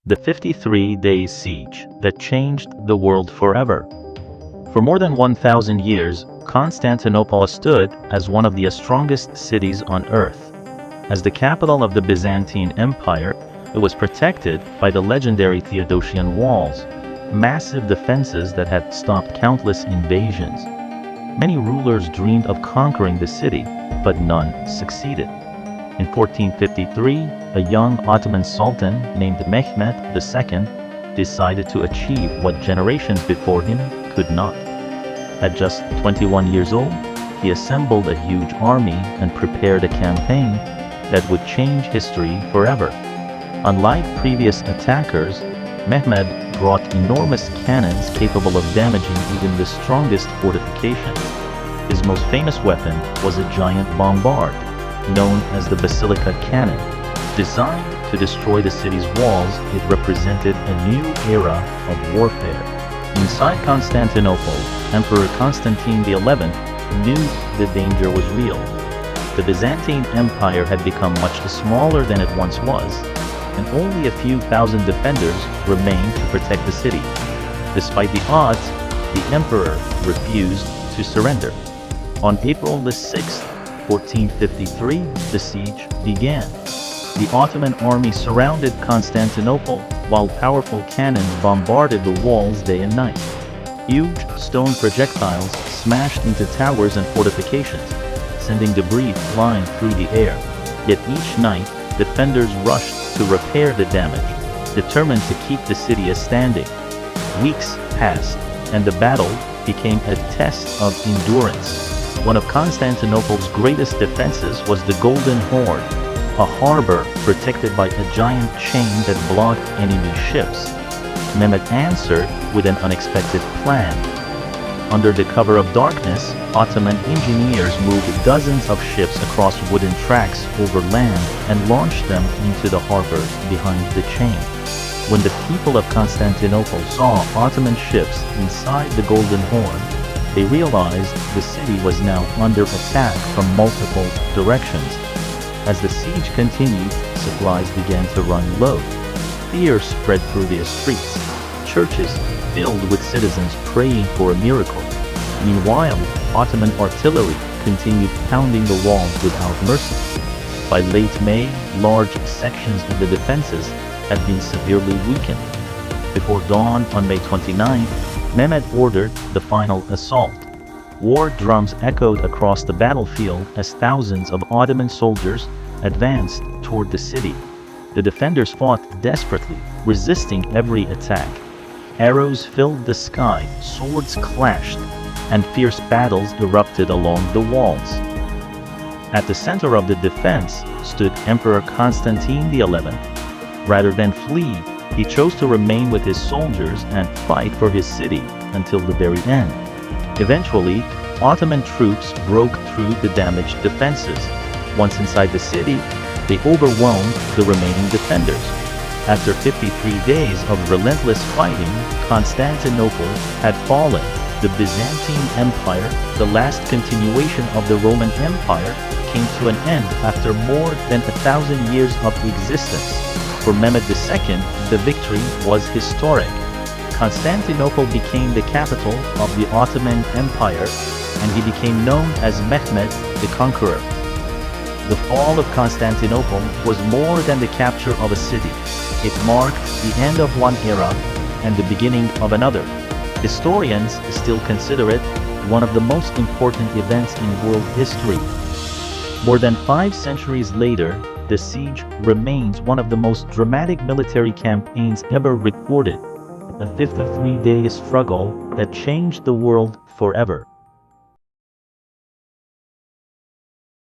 the 53-day siege that changed the world forever. For more than 1,000 years, Constantinople stood as one of the strongest cities on earth. As the capital of the Byzantine Empire, it was protected by the legendary Theodosian walls, massive defenses that had stopped countless invasions. Many rulers dreamed of conquering the city, but none succeeded. In 1453, a young Ottoman Sultan named Mehmed II decided to achieve what generations before him could not. At just 21 years old, he assembled a huge army and prepared a campaign that would change history forever. Unlike previous attackers, Mehmed brought enormous cannons capable of damaging even the strongest fortifications. His most famous weapon was a giant bombard, known as the Basilica Cannon. Designed to destroy the city's walls, it represented a new era of warfare. Inside Constantinople, Emperor Constantine XI knew the danger was real. The Byzantine Empire had become much smaller than it once was, and only a few thousand defenders remained to protect the city. Despite the odds, the emperor refused to surrender. On April 6, 1453, the siege began. The Ottoman army surrounded Constantinople, while powerful cannons bombarded the walls day and night. Huge stone projectiles smashed into towers and fortifications, sending debris flying through the air. Yet each night, defenders rushed to repair the damage, determined to keep the city standing. Weeks passed, and the battle became a test of endurance. One of Constantinople's greatest defenses was the Golden Horn, a harbor protected by a giant chain that blocked enemy ships. Mehmed answered with an unexpected plan. Under the cover of darkness, Ottoman engineers moved dozens of ships across wooden tracks over land and launched them into the harbor behind the chain. When the people of Constantinople saw Ottoman ships inside the Golden Horn, they realized the city was now under attack from multiple directions. As the siege continued, supplies began to run low. Fear spread through the streets, churches filled with citizens praying for a miracle. Meanwhile, Ottoman artillery continued pounding the walls without mercy. By late May, large sections of the defenses had been severely weakened. Before dawn on May 29, Mehmed ordered the final assault. War drums echoed across the battlefield as thousands of Ottoman soldiers advanced toward the city. The defenders fought desperately, resisting every attack. Arrows filled the sky, swords clashed, and fierce battles erupted along the walls. At the center of the defense stood Emperor Constantine XI. Rather than flee, he chose to remain with his soldiers and fight for his city until the very end. Eventually, Ottoman troops broke through the damaged defenses. Once inside the city, they overwhelmed the remaining defenders. After 53 days of relentless fighting, Constantinople had fallen. The Byzantine Empire, the last continuation of the Roman Empire, came to an end after more than 1,000 years of existence. For Mehmed II, the victory was historic. Constantinople became the capital of the Ottoman Empire, and he became known as Mehmed the Conqueror. The fall of Constantinople was more than the capture of a city. It marked the end of one era and the beginning of another. Historians still consider it one of the most important events in world history. More than 5 centuries later, the siege remains one of the most dramatic military campaigns ever recorded, a 53-day struggle that changed the world forever.